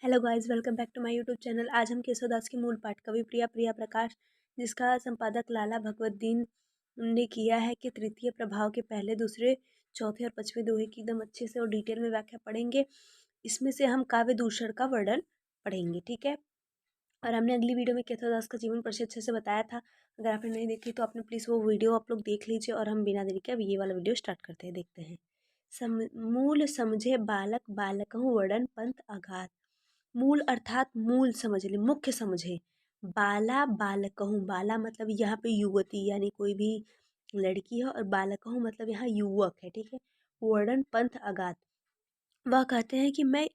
Hello guys, welcome back to my YouTube channel. आज हम केशवदास के मूल पाठ कवि प्रिया प्रिया प्रकाश, जिसका संपादक लाला भगवत दीन ने किया है, कि तृतीय प्रभाव के पहले, दूसरे, चौथे और पांचवें दोहे की एकदम अच्छे से और डिटेल में व्याख्या पढ़ेंगे। इसमें से हम काव्य दूषण का वर्णन पढ़ेंगे, ठीक है। और हमने अगली वीडियो में केशवदास का जीवन परिचय अच्छे से बताया था। अगर आपने नहीं देखी तो आपने प्लीज़ वो वीडियो आप लोग देख लीजिए। और हम बिना देरी के अब ये वाला वीडियो स्टार्ट करते हैं, देखते हैं। मूल समझे बालक बालकहु वर्णन पंथ अगाध। मूल अर्थात मूल समझ ले, मुख्य समझे। बाला बालकहूँ, बाला मतलब यहाँ पे युवती यानी कोई भी लड़की है, और बालकहूँ मतलब यहाँ युवक है, ठीक है। वर्णन पंथ अगाध, वह कहते हैं कि मैं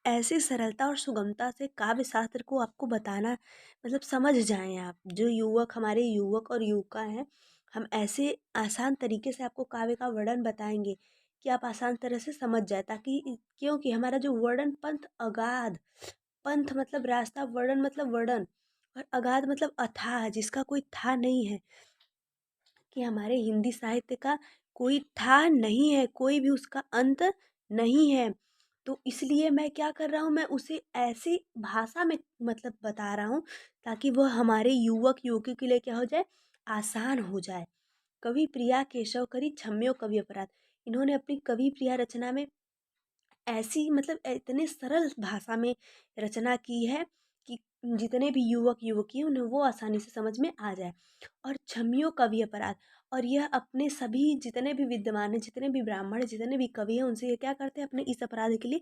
ऐसी सरलता और सुगमता से काव्य शास्त्र को आपको बताना, मतलब समझ जाएं आप, जो युवक हमारे युवक और युवका हैं, हम ऐसे आसान तरीके से आपको काव्य का वर्णन बताएंगे कि आप आसान तरह से समझ जाए, ताकि क्योंकि हमारा जो वर्णन पंथ अगाध, पंथ मतलब रास्ता, वर्णन मतलब वर्णन, और अगाध मतलब अथाह, जिसका कोई था नहीं है, कि हमारे हिंदी साहित्य का कोई था नहीं है, कोई भी उसका अंत नहीं है। तो इसलिए मैं क्या कर रहा हूँ, मैं उसे ऐसी भाषा में मतलब बता रहा हूँ, ताकि वह हमारे युवक युवतियों के लिए क्या हो जाए, आसान हो जाए। कवि प्रिया केशव करी क्षम्यो कवि अपराध, इन्होंने अपनी कवि प्रिया रचना में ऐसी मतलब इतने सरल भाषा में रचना की है कि जितने भी युवक युवकी हैं उन्हें वो आसानी से समझ में आ जाए। और क्षम्यो कवि अपराध, और यह अपने सभी जितने भी विद्वान हैं, जितने भी ब्राह्मण हैं, जितने भी कवि हैं, उनसे ये क्या करते हैं, अपने इस अपराध के लिए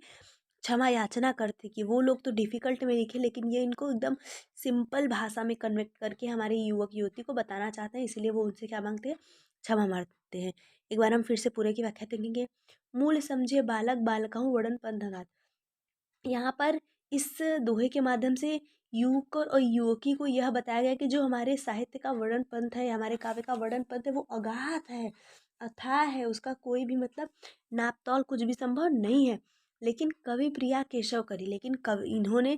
क्षमा याचना करते, कि वो लोग तो डिफिकल्ट में लिखे, लेकिन ये इनको एकदम सिंपल भाषा में कन्वर्ट करके हमारे युवक युवती को बताना चाहते हैं, इसलिए वो उनसे क्या मांगते हैं, क्षमा मांगते हैं। एक बार हम फिर से पूरे की व्याख्या देखेंगे। मूल समझे बालक बालकहूँ वर्णन पंथगात, यहाँ पर इस दोहे के माध्यम से युवक और युवकी को यह बताया गया कि जो हमारे साहित्य का वर्णन पंथ है, हमारे काव्य का वर्णन पंथ है, वो अगाध है, अथाह है, उसका कोई भी मतलब नाप तौल कुछ भी संभव नहीं है। लेकिन कवि प्रिया केशव करी, लेकिन कवि इन्होंने,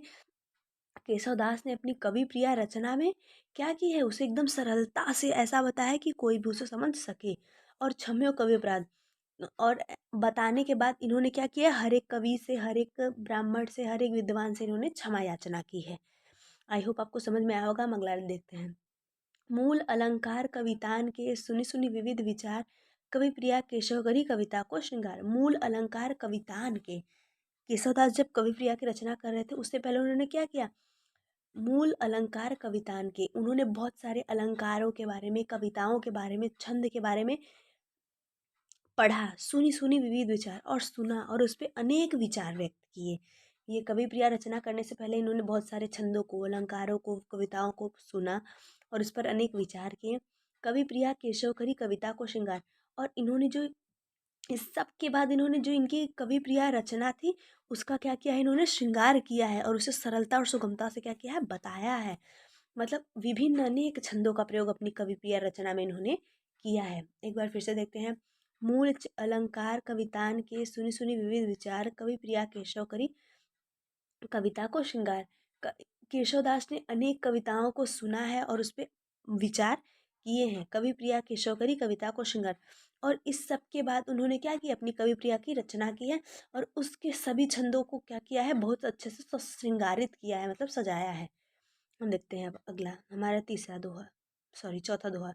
केशवदास ने अपनी कवि प्रिया रचना में क्या की है, उसे एकदम सरलता से ऐसा बताया है कि कोई भी उसे समझ सके। और क्षम्यो कवि अपराध, और बताने के बाद इन्होंने क्या किया, हर एक कवि से, हर एक ब्राह्मण से, हर एक विद्वान से इन्होंने क्षमा याचना की है। आई होप आपको समझ में आया होगा। हम अगला देखते हैं। मूल अलंकार कवितान के सुनि सुनि विविध विचार, कवि प्रिया केशव करी कविता को श्रृंगार। मूल अलंकार कवितान के, केशवदास जब कवि प्रिया की रचना कर रहे थे, उससे पहले उन्होंने क्या किया, मूल अलंकार कवितान के, उन्होंने बहुत सारे अलंकारों के बारे में, कविताओं के बारे में, छंद के बारे में पढ़ा, सुनी सुनी विविध विचार, और सुना, और उस पर अनेक विचार व्यक्त किए। ये कवि प्रिया रचना करने से पहले इन्होंने बहुत सारे छंदों को, अलंकारों को, कविताओं को सुना, और उस पर अनेक विचार किए। कवि प्रिया केशव करी कविता को श्रृंगार, और इन्होंने जो इस सब के बाद इन्होंने जो इनकी कवि प्रिया रचना थी, उसका क्या किया है, इन्होंने श्रृंगार किया है, और उसे सरलता और सुगमता से क्या किया है, बताया है। मतलब विभिन्न अनेक छंदों का प्रयोग अपनी कवि प्रिया रचना में इन्होंने किया है। एक बार फिर से देखते हैं। मूल अलंकार कवितान के सुनि सुनि विविध विचार, कवि प्रिया केशव करी कविता को श्रृंगार। केशवदास ने अनेक कविताओं को सुना है और उस पर विचार किए हैं। कवि प्रिया केशव करी कविता को श्रृंगार, और इस सब के बाद उन्होंने क्या किया, अपनी कवि प्रिया की रचना की है, और उसके सभी छंदों को क्या किया है, बहुत अच्छे से श्रृंगारित किया है, मतलब सजाया है। हम देखते हैं अब अगला, हमारा तीसरा दोहा, सॉरी चौथा दोहा।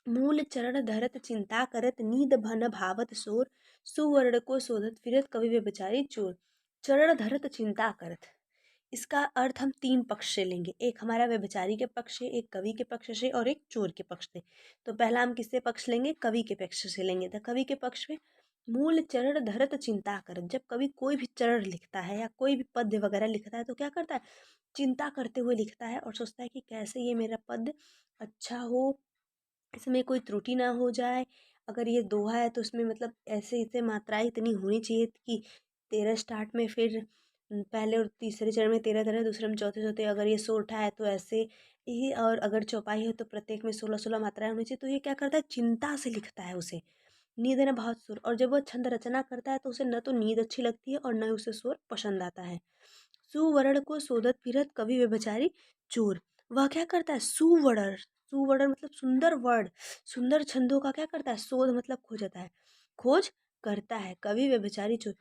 मूल चरण धरत चिंता करत, नींद भन भावत शोर, सुवर्ण को शोधत फिरत कवि व्यभिचारी चोर। चरण धरत चिंता करत, इसका अर्थ हम तीन पक्ष से लेंगे, एक हमारा व्यभिचारी के पक्ष से, एक कवि के पक्ष से, और एक चोर के पक्ष से। तो पहला हम किससे पक्ष लेंगे, कवि के पक्ष से लेंगे। तो कवि के पक्ष में, मूल चरण धरत चिंता करत, जब कवि कोई भी चरण लिखता है या कोई भी पद्य वगैरह लिखता है, तो क्या करता है, चिंता करते हुए लिखता है, और सोचता है कि कैसे ये मेरा पद्य अच्छा हो, इसमें कोई त्रुटि ना हो जाए। अगर ये दोहा है तो उसमें मतलब ऐसे ऐसे मात्राएं इतनी होनी चाहिए कि 13 स्टार्ट में, फिर पहले और तीसरे चरण में 13 13, दूसरे में चौथे चौथे, अगर ये सोरठा है तो ऐसे ही, और अगर चौपाई है तो प्रत्येक में 16 16 मात्राएं होनी चाहिए। तो ये क्या करता है, चिंता से लिखता है उसे, नींद न बहुत सुर, और जब वो छंद रचना करता है तो उसे न तो नींद अच्छी लगती है और न उसे सुर पसंद आता है। सुवर्ण को शोधत फिरत कवि व्यभिचारी चोर, वह क्या करता है, सुवर्ण, सुवर्ण मतलब सुंदर वर्ड, सुंदर छंदों का क्या करता है, शोध मतलब खोजता है, खोज करता है, कवि व्यभिचारी चोर।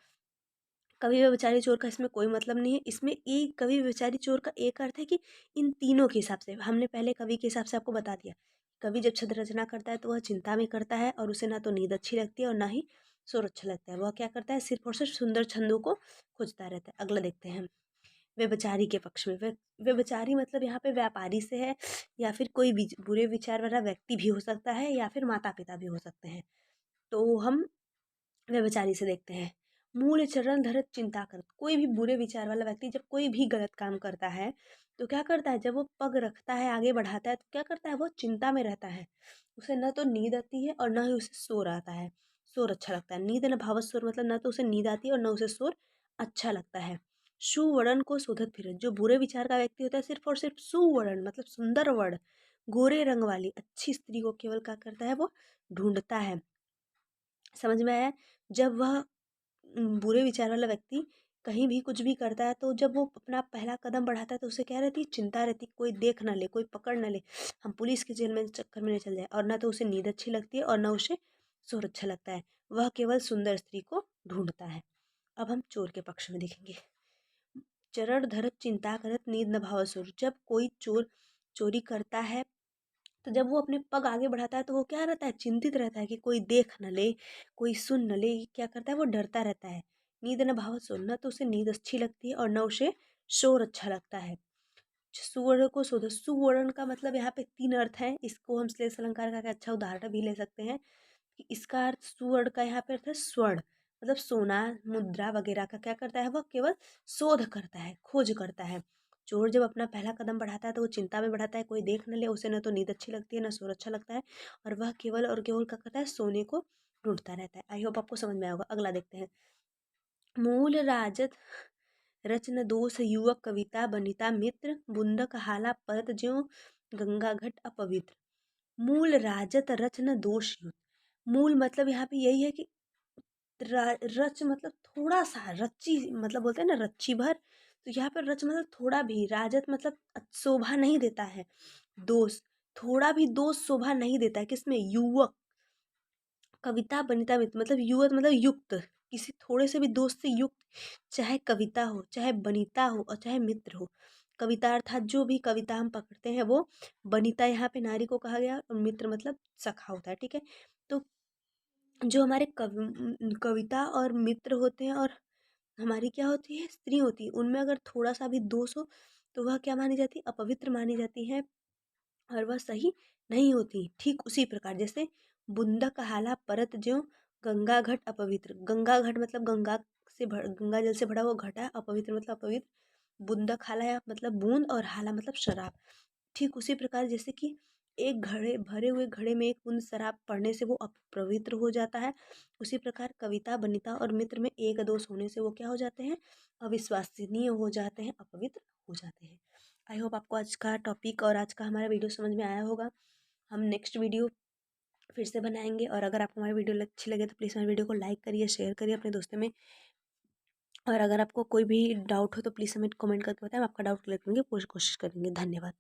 कवि व बेचारे चोर का इसमें कोई मतलब नहीं है। इसमें एक कवि व बेचारी चोर का एक अर्थ है कि इन तीनों के हिसाब से, हमने पहले कवि के हिसाब से आपको बता दिया। कवि जब छंद रचना करता है तो वह चिंता में करता है और उसे ना तो नींद अच्छी लगती है और ना ही शोर अच्छा लगता है। वह क्या करता है, सिर्फ और सिर्फ सुंदर छंदों को खोजता रहता है। अगला देखते हैं हम व्यभिचारी के पक्ष में। व्यभिचारी मतलब यहाँ पे व्यापारी से है, या फिर कोई बुरे विचार वाला व्यक्ति भी हो सकता है, या फिर माता पिता भी हो सकते हैं। तो हम व्यभिचारी से देखते हैं। मूल चरण धरत चिंता कर, कोई भी बुरे विचार वाला व्यक्ति जब कोई भी गलत काम करता है तो क्या करता है, जब वो पग रखता है आगे बढ़ाता है तो क्या करता है, वो चिंता में रहता है। उसे न तो नींद आती है और न ही उसे शोर आता है, शोर अच्छा लगता है। नींद न भावत शोर मतलब न तो उसे नींद आती है और न उसे शोर अच्छा लगता है। सुवर्ण को शोधत फिरत, जो बुरे विचार का व्यक्ति होता है सिर्फ और सिर्फ सुवर्ण मतलब सुंदर वर्ण, गोरे रंग वाली अच्छी स्त्री को केवल क्या करता है, वो ढूंढता है। समझ में आया। जब वह बुरे विचार वाला व्यक्ति कहीं भी कुछ भी करता है तो जब वो अपना पहला कदम बढ़ाता है तो उसे क्या रहती है, चिंता रहती है, कोई देख ना ले, कोई पकड़ ना ले, हम पुलिस के जेल में चक्कर में न चल जाए। और ना तो उसे नींद अच्छी लगती है और ना उसे शोर अच्छा लगता है। वह केवल सुंदर स्त्री को ढूंढता है। अब हम चोर के पक्ष में देखेंगे। चरण धरत चिंता करत नींद न भावत सुर, जब कोई चोर चोरी करता है तो जब वो अपने पग आगे बढ़ाता है तो वो क्या रहता है, चिंतित रहता है कि कोई देख न ले, कोई सुन न ले। क्या करता है, वो डरता रहता है। नींद न भावत सुर, न तो उसे नींद अच्छी लगती है और न उसे शोर अच्छा लगता है। सुवर्ण को शोध, सुवर्ण का मतलब यहाँ पे तीन अर्थ है। इसको हम श्लेष अलंकार का अच्छा उदाहरण भी ले सकते हैं कि इसका अर्थ सुवर्ण का यहाँ पे अर्थ है स्वर्ण, मतलब सोना मुद्रा वगैरह का क्या करता है, वह केवल शोध करता है, खोज करता है। चोर जब अपना पहला कदम बढ़ाता है तो वो चिंता में बढ़ाता है, कोई देख न ले उसे, न तो नींद अच्छी लगती है न शोर अच्छा लगता है, और वह केवल और केवल क्या करता है, सोने को ढूंढता रहता है। आई होप आपको समझ में आया होगा। अगला देखते हैं। मूल राजत रचन दोष युवक कविता बनिता मित्र, बुंदक हाला परत ज्यों गंगा घट अपवित्र। मूल राजत रचन दोष युक्त, मूल मतलब यहाँ पे यही है कि रच मतलब थोड़ा सा, रच्ची मतलब बोलते हैं ना रच्ची भर, तो यहाँ पर रच मतलब थोड़ा भी, राजत मतलब शोभा नहीं देता है, दोष थोड़ा भी दोष शोभा नहीं देता है। किसमें, युवक कविता बनिता मित्र, मतलब युवक मतलब युक्त, किसी थोड़े से भी दोस्त से युक्त, चाहे कविता हो चाहे बनिता हो और चाहे मित्र हो। कविता अर्थात जो भी कविता हम पकड़ते हैं वो, बनिता यहाँ पे नारी को कहा गया और मित्र मतलब सखा होता है, ठीक है। तो जो हमारे कविता और मित्र होते हैं और हमारी क्या होती है, स्त्री होती है, उनमें अगर थोड़ा सा भी दोष हो तो वह क्या मानी जाती है, अपवित्र मानी जाती है और वह सही नहीं होती। ठीक उसी प्रकार जैसे बुंदा कहाला परत ज्यों गंगा घट अपवित्र, गंगा घट मतलब गंगा जल से भरा हुआ घटा है, अपवित्र मतलब अपवित्र, बुंदा खाला या मतलब बूंद और हाला मतलब शराब। ठीक उसी प्रकार जैसे कि एक घड़े भरे हुए घड़े में एक बूंद शराब पड़ने से वो अपवित्र हो जाता है, उसी प्रकार कविता बनिता और मित्र में एक दोष होने से वो क्या हो जाते हैं, अविश्वसनीय हो जाते हैं, अपवित्र हो जाते हैं। आई होप आपको आज का टॉपिक और आज का हमारा वीडियो समझ में आया होगा। हम नेक्स्ट वीडियो फिर से बनाएंगे, और अगर आपको हमारी वीडियो अच्छी लगे तो प्लीज़ हमारी वीडियो को लाइक करिए, शेयर करिए अपने दोस्तों में, और अगर आपको कोई भी डाउट हो तो प्लीज़ हमें कमेंट करके बताएं, हम आपका डाउट क्लियर करने की पूरी कोशिश करेंगे। धन्यवाद।